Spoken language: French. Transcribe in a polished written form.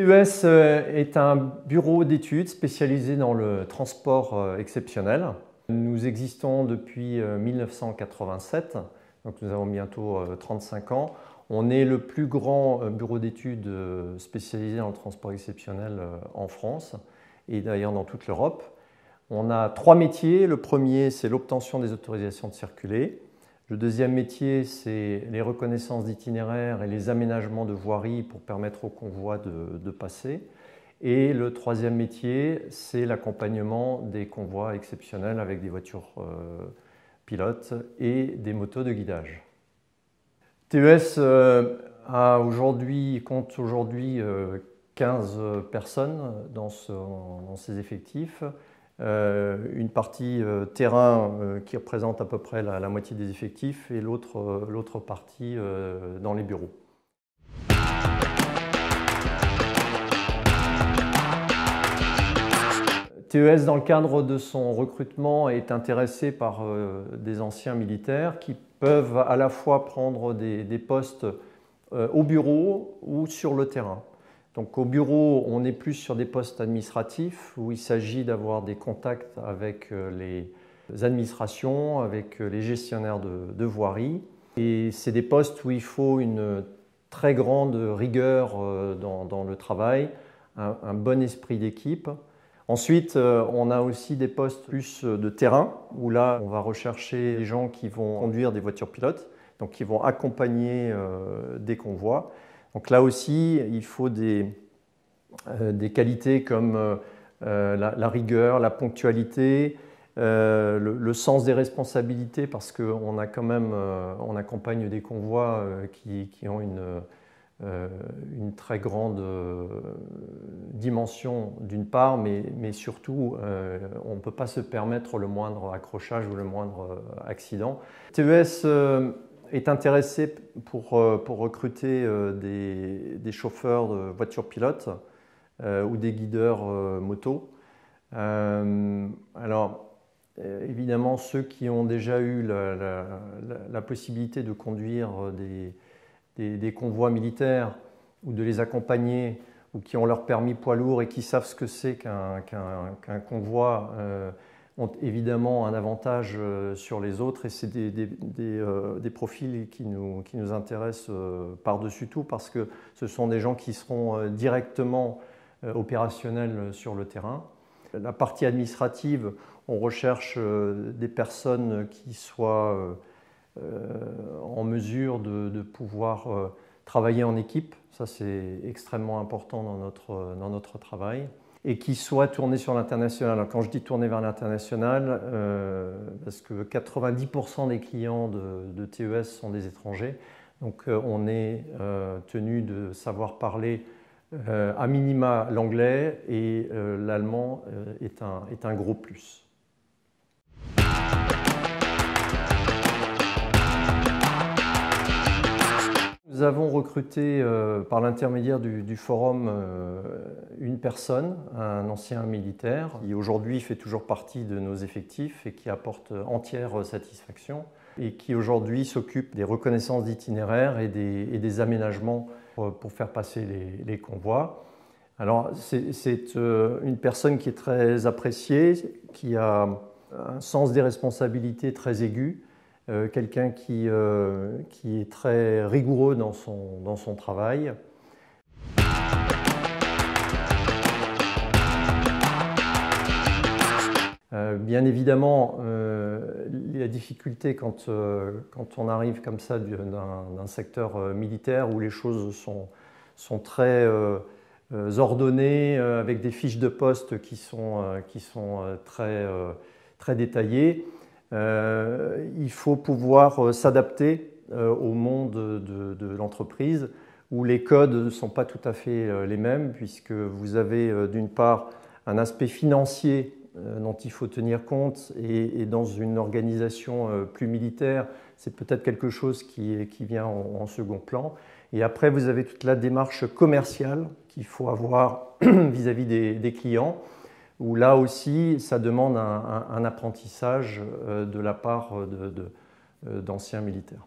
TES est un bureau d'études spécialisé dans le transport exceptionnel. Nous existons depuis 1987, donc nous avons bientôt 35 ans. On est le plus grand bureau d'études spécialisé dans le transport exceptionnel en France et d'ailleurs dans toute l'Europe. On a 3 métiers. Le premier, c'est l'obtention des autorisations de circuler. Le deuxième métier, c'est les reconnaissances d'itinéraires et les aménagements de voiries pour permettre aux convois de passer. Et le troisième métier, c'est l'accompagnement des convois exceptionnels avec des voitures pilotes et des motos de guidage. TES compte aujourd'hui 15 personnes dans ses effectifs. Une partie terrain qui représente à peu près la moitié des effectifs et l'autre partie dans les bureaux. TES, dans le cadre de son recrutement, est intéressé par des anciens militaires qui peuvent à la fois prendre des postes au bureau ou sur le terrain. Donc au bureau, on est plus sur des postes administratifs où il s'agit d'avoir des contacts avec les administrations, avec les gestionnaires de voirie. Et c'est des postes où il faut une très grande rigueur dans le travail, un bon esprit d'équipe. Ensuite, on a aussi des postes plus de terrain où là, on va rechercher des gens qui vont conduire des voitures pilotes, donc qui vont accompagner des convois. Donc là aussi, il faut des qualités comme la rigueur, la ponctualité, le sens des responsabilités, parce qu'on a quand même, on accompagne des convois qui ont une très grande dimension d'une part, mais surtout, on ne peut pas se permettre le moindre accrochage ou le moindre accident. TES est intéressé pour recruter des chauffeurs de voitures pilotes ou des guideurs moto. Alors, évidemment, ceux qui ont déjà eu la possibilité de conduire des convois militaires ou de les accompagner ou qui ont leur permis poids lourd et qui savent ce que c'est qu'un convoi ont évidemment un avantage sur les autres et c'est des profils qui nous intéressent par-dessus tout parce que ce sont des gens qui seront directement opérationnels sur le terrain. La partie administrative, on recherche des personnes qui soient en mesure de pouvoir travailler en équipe. Ça, c'est extrêmement important dans notre travail. Et qui soient tournés sur l'international. Alors, quand je dis tourner vers l'international, parce que 90% des clients de TES sont des étrangers, donc on est tenu de savoir parler à minima l'anglais et l'allemand est un gros plus. Nous avons recruté par l'intermédiaire du forum une personne, un ancien militaire, qui aujourd'hui fait toujours partie de nos effectifs et qui apporte entière satisfaction et qui aujourd'hui s'occupe des reconnaissances d'itinéraires et des aménagements pour faire passer les convois. Alors c'est une personne qui est très appréciée, qui a un sens des responsabilités très aigu, quelqu'un qui est très rigoureux dans son travail. Bien évidemment, la difficulté quand on arrive comme ça d'un secteur militaire où les choses sont très ordonnées, avec des fiches de poste qui sont très détaillées. Il faut pouvoir s'adapter au monde de l'entreprise où les codes ne sont pas tout à fait les mêmes puisque vous avez d'une part un aspect financier dont il faut tenir compte et dans une organisation plus militaire, c'est peut-être quelque chose qui vient en second plan. Et après, vous avez toute la démarche commerciale qu'il faut avoir vis-à-vis des clients où là aussi, ça demande un apprentissage de la part d'anciens militaires.